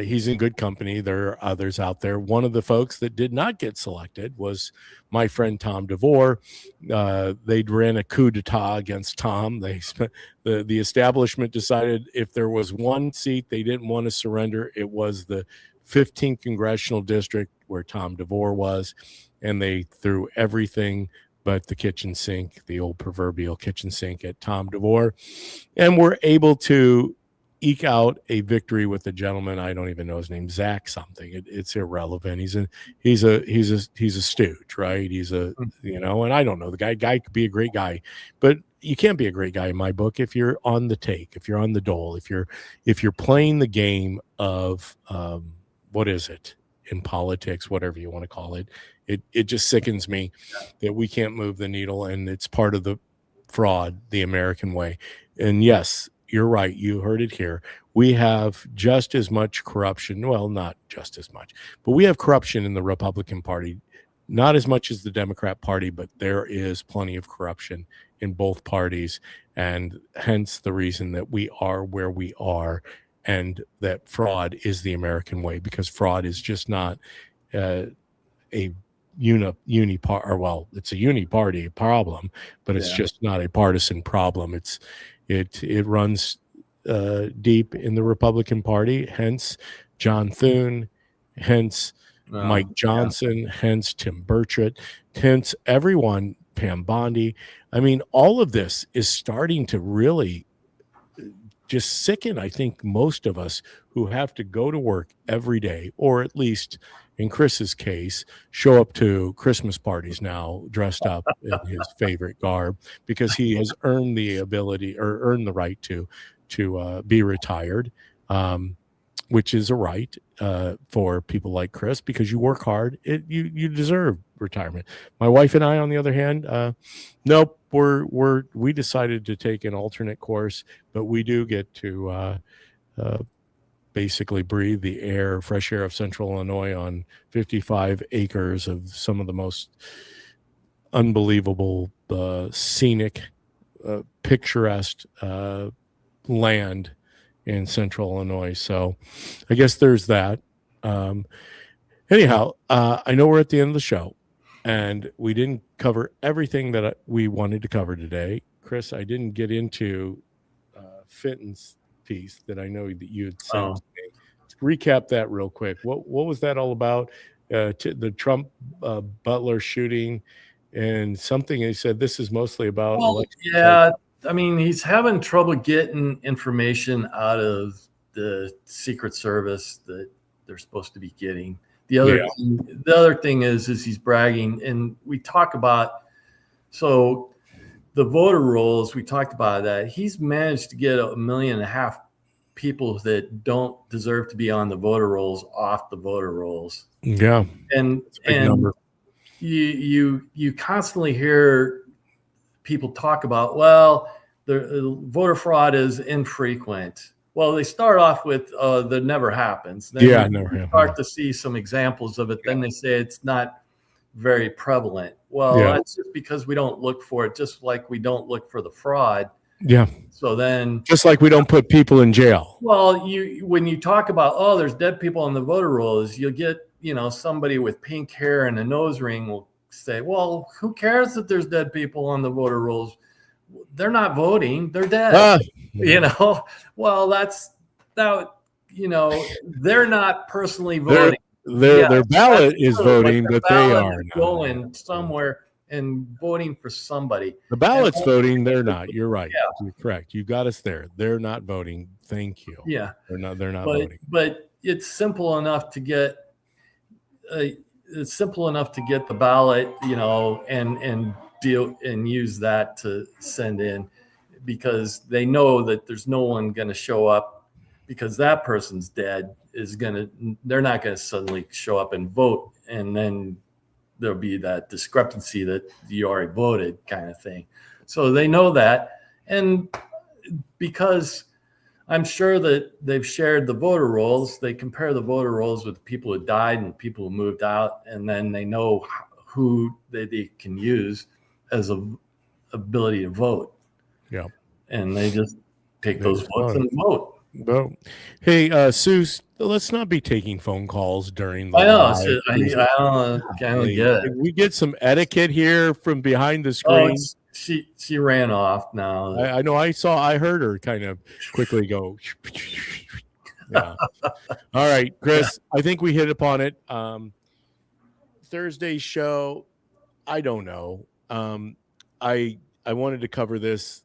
He's in good company. There are others out there. One of the folks that did not get selected was my friend Tom DeVore. They ran a coup d'etat against Tom. They spent, the establishment decided if there was one seat they didn't want to surrender, it was the 15th congressional district where Tom DeVore was, and they threw everything but the kitchen sink, the old proverbial kitchen sink, at Tom DeVore, and were able to eke out a victory with the gentleman. I don't even know his name, Zach something. It's irrelevant. He's a stooge, right? He's a, and I don't know the guy could be a great guy, but you can't be a great guy in my book if you're on the take, if you're on the dole, if you're playing the game of what is it in politics, whatever you want to call it. It just sickens me that we can't move the needle, and it's part of the fraud, the American way. And yes, you're right. You heard it here. We have just as much corruption. Well, not just as much, but we have corruption in the Republican Party, not as much as the Democrat Party, but there is plenty of corruption in both parties. And hence the reason that we are where we are, and that fraud is the American way, because fraud is just not a it's a uni-party problem, but it's just not a partisan problem. It runs deep in the Republican Party, hence John Thune, hence Mike Johnson, hence Tim Burchett, hence everyone, Pam Bondi. I mean, all of this is starting to really just sicken, I think, most of us who have to go to work every day, or at least in Chris's case, show up to Christmas parties now dressed up in his favorite garb, because he has earned the ability, or earned the right to be retired, which is a right for people like Chris, because you work hard. You deserve retirement. My wife and I, on the other hand, nope, we decided to take an alternate course, but we do get to basically breathe the fresh air of Central Illinois on 55 acres of some of the most unbelievable, scenic, picturesque land in Central Illinois. So I guess there's that. Anyhow, I know we're at the end of the show, and we didn't cover everything that we wanted to cover today. Chris, I didn't get into Fitton's piece that I know that you had sent to me. Recap that real quick. What was that all about? The Trump Butler shooting, and something he said this is mostly about. I mean, he's having trouble getting information out of the Secret Service that they're supposed to be getting. The other thing is he's bragging, and we talk about, so the voter rolls, we talked about that. He's managed to get 1.5 million people that don't deserve to be on the voter rolls off the voter rolls. Yeah. And number. You constantly hear people talk about, well, the voter fraud is infrequent. Well, they start off with that never happens. Then never happens. Start to see some examples of it. Then they say it's not very prevalent. Well, that's just because we don't look for it, just like we don't look for the fraud. Yeah. So then, just like we don't put people in jail. Well, when you talk about, there's dead people on the voter rolls, you'll get, somebody with pink hair and a nose ring will say, well, who cares that there's dead people on the voter rolls? They're not voting, they're dead. Well, they're not personally voting. Their ballot is voting, but they are going somewhere and voting for somebody. The ballot's voting, they're not. You're right. Yeah. You're correct. You got us there. They're not voting. Thank you. Yeah. They're not voting. But it's simple enough to get the ballot, and deal and use that to send in, because they know that there's no one going to show up because that person's dead they're not going to suddenly show up and vote, and then there'll be that discrepancy that you already voted kind of thing. So they know that. And because I'm sure that they've shared the voter rolls. They compare the voter rolls with people who died and people who moved out, and then they know who they can use as a ability to vote. Yeah. And they just take They those just votes vote. and vote. Well, hey, Sue, let's not be taking phone calls during the I know. live. So I don't get it. Can we get some etiquette here from behind the Oh, screen? she ran off now. I know. I heard her kind of quickly go. Yeah. All right, Chris. I think we hit upon it. Thursday's show. I don't know. I wanted to cover this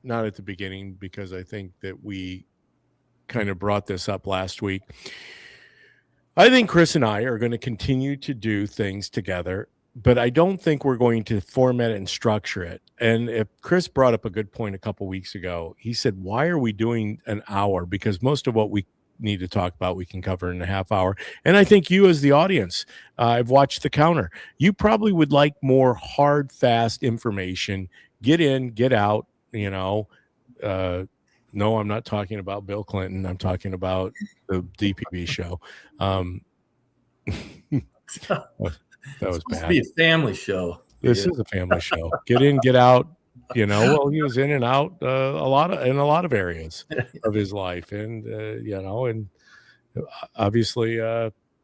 not at the beginning because I think that we kind of brought this up last week. I think Chris and I are going to continue to do things together, but I don't think we're going to format it and structure it. And if Chris brought up a good point a couple weeks ago, he said, why are we doing an hour? Because most of what we need to talk about, we can cover in a half hour. And I think you as the audience, I've watched the counter. You probably would like more hard, fast information. Get in, get out, no, I'm not talking about Bill Clinton. I'm talking about the DPB show. That was It's supposed to bad. be a family show. This is a family show. Get in, get out. Well, he was in and out in a lot of areas of his life, and and obviously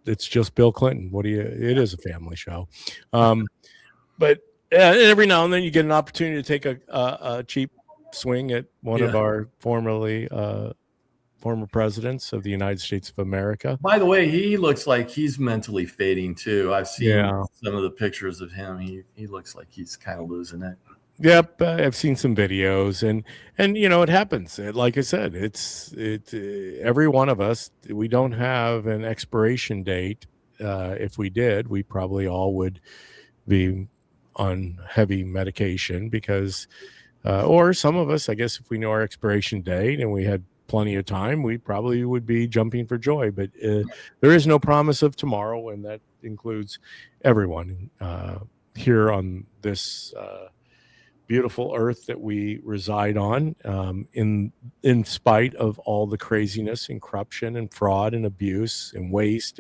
it's just Bill Clinton. It is a family show, but every now and then you get an opportunity to take a cheap swing at one of our former presidents of the United States of America. By the way, he looks like he's mentally fading too. I've seen Yeah. some of the pictures of him. He looks like he's kind of losing it. Yep, I've seen some videos, and it happens. Like I said, it's every one of us. We don't have an expiration date. If we did, we probably all would be on heavy medication because, or some of us, I guess, if we know our expiration date and we had plenty of time, we probably would be jumping for joy. But there is no promise of tomorrow, and that includes everyone here on this beautiful earth that we reside on, in spite of all the craziness and corruption and fraud and abuse and waste.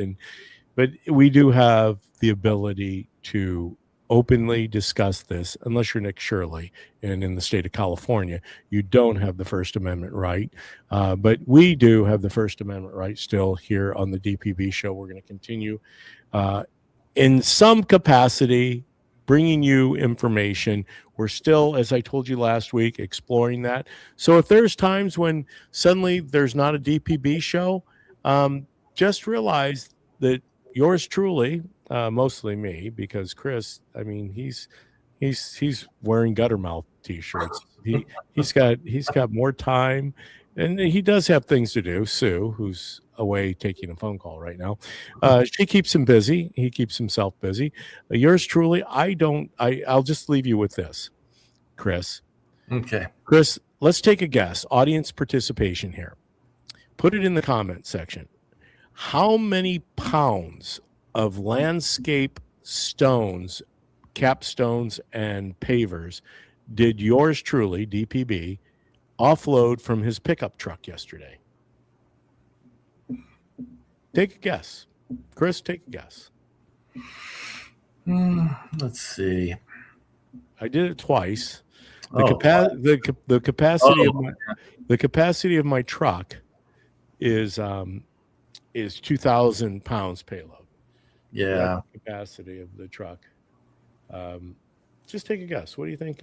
But we do have the ability to openly discuss this, unless you're Nick Shirley and in the state of California, you don't have the First Amendment right. But we do have the First Amendment right still here on the DPB show. We're going to continue in some capacity bringing you information. We're still, as I told you last week, exploring that. So if there's times when suddenly there's not a DPB show, just realize that yours truly, mostly me, because Chris, I mean, he's wearing Guttermouth t-shirts. He's got more time, and he does have things to do. Sue, who's away taking a phone call right now, she keeps him busy. He keeps himself busy. Yours truly, I'll just leave you with this, Chris. Okay. Chris, let's take a guess. Audience participation here. Put it in the comment section. How many pounds of landscape stones, capstones, and pavers did yours truly, DPB, offload from his pickup truck yesterday? Take a guess. Chris, take a guess. Let's see. I did it twice. Oh, The capacity of my truck is 2,000 pounds payload. yeah. That's the capacity of the truck. Just take a guess. What do you think?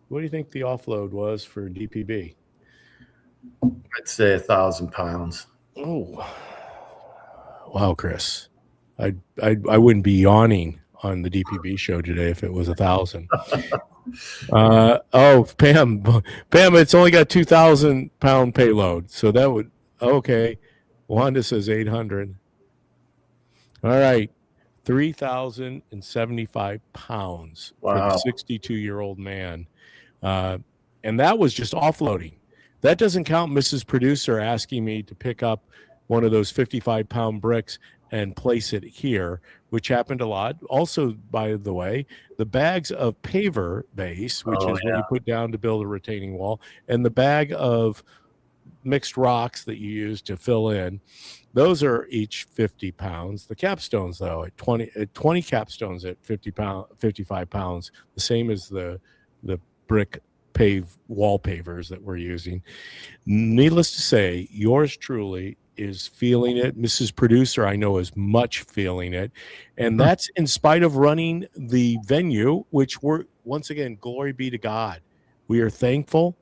What do you think the offload was for DPB? I'd say 1,000 pounds. Oh, wow, Chris. I wouldn't be yawning on the DPB show today if it was 1,000. Pam, it's only got 2,000 pound payload, so that would okay. Wanda says 800. All right, 3,075 pounds for Wow. the 62-year-old man, and that was just offloading. That doesn't count Mrs. Producer asking me to pick up one of those 55-pound bricks and place it here, which happened a lot. Also, by the way, the bags of paver base, which is what you put down to build a retaining wall, and the bag of mixed rocks that you use to fill in, those are each 50 pounds. The capstones, though, at 20 capstones at 55 pounds, the same as the brick wall pavers that we're using. Needless to say, yours truly is feeling it. Mrs. Producer, I know, is much feeling it. And that's in spite of running the venue, which we're, once again, glory be to God. We are thankful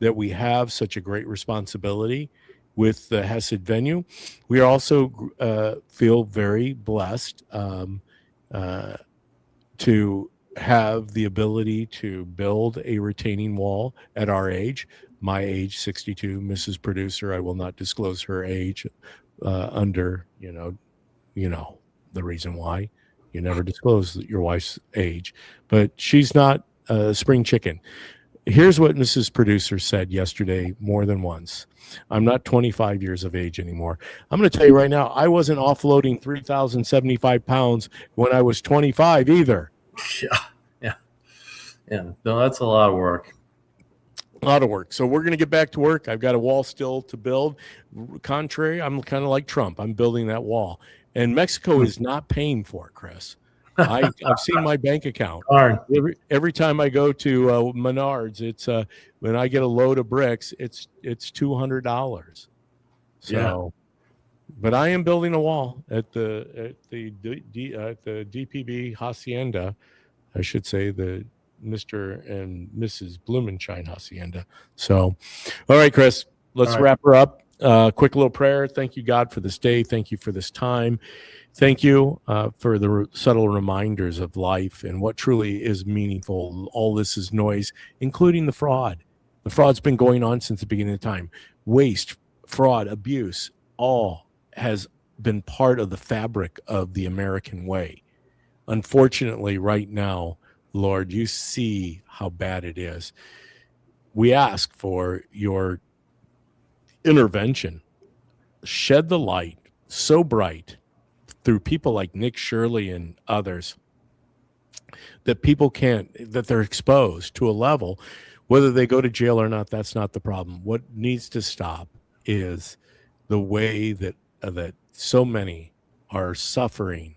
that we have such a great responsibility with the Hesed venue. We also feel very blessed to have the ability to build a retaining wall at our age. My age, 62, Mrs. Producer, I will not disclose her age under, you know, the reason why you never disclose your wife's age, but she's not a spring chicken. Here's what Mrs. Producer said yesterday more than once. I'm not 25 years of age anymore. I'm going to tell you right now, I wasn't offloading 3,075 pounds when I was 25 either. Yeah. No, that's a lot of work. A lot of work. So we're going to get back to work. I've got a wall still to build. Contrary, I'm kind of like Trump. I'm building that wall. And Mexico is not paying for it, Chris. I've seen my bank account. Every time I go to Menards, it's when I get a load of bricks, it's $200. So, Yeah. But I am building a wall at the DPB Hacienda, I should say, the Mr. and Mrs. Blumenschein Hacienda. So, all right, Chris, let's wrap her up. Quick little prayer. Thank you, God, for this day. Thank you for this time. Thank you for the subtle reminders of life and what truly is meaningful. All this is noise, including the fraud. The fraud's been going on since the beginning of time. Waste, fraud, abuse, all has been part of the fabric of the American way. Unfortunately, right now, Lord, you see how bad it is. We ask for your intervention. Shed the light so bright through people like Nick Shirley and others that people that they're exposed to a level, whether they go to jail or not, that's not the problem. What needs to stop is the way that so many are suffering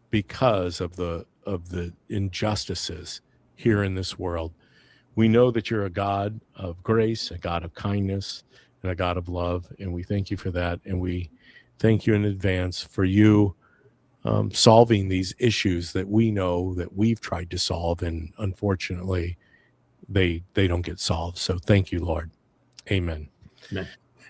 because of the injustices here in this world. We know that you're a God of grace, a God of kindness, and a God of love, and we thank you for that. And we thank you in advance for you solving these issues that we know that we've tried to solve, and unfortunately, they don't get solved. So thank you, Lord. Amen.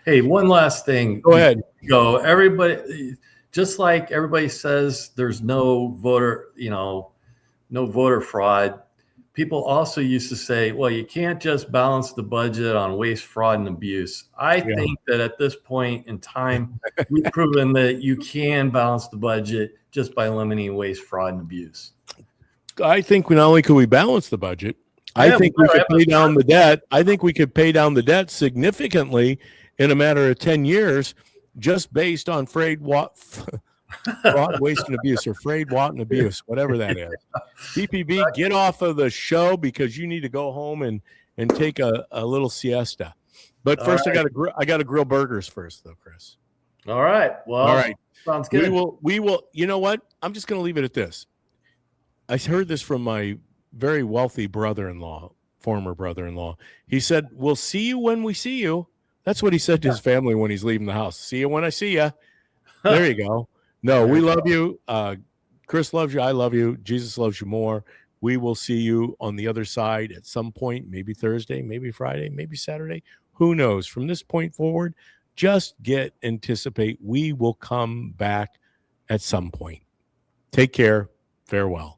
Hey, one last thing. Go ahead. Everybody, just like everybody says, there's no voter fraud. People also used to say, well, you can't just balance the budget on waste, fraud, and abuse. I think that at this point in time, we've proven that you can balance the budget just by eliminating waste, fraud, and abuse. I think not only could we balance the budget, I think we could pay down the debt. I think we could pay down the debt significantly in a matter of 10 years, just based on fraud, waste, and abuse, or frayed, want, and abuse, whatever that is. DPB, get off of the show because you need to go home and take a little siesta. But first, I got to grill burgers first, though, Chris. All right. Well, all right. Sounds good. We will. You know what? I'm just going to leave it at this. I heard this from my very wealthy brother-in-law, former brother-in-law. He said, "We'll see you when we see you." That's what he said to his family when he's leaving the house. See you when I see you. There you go. No, we love you. Chris loves you. I love you. Jesus loves you more. We will see you on the other side at some point, maybe Thursday, maybe Friday, maybe Saturday. Who knows? From this point forward, just anticipate we will come back at some point. Take care. Farewell.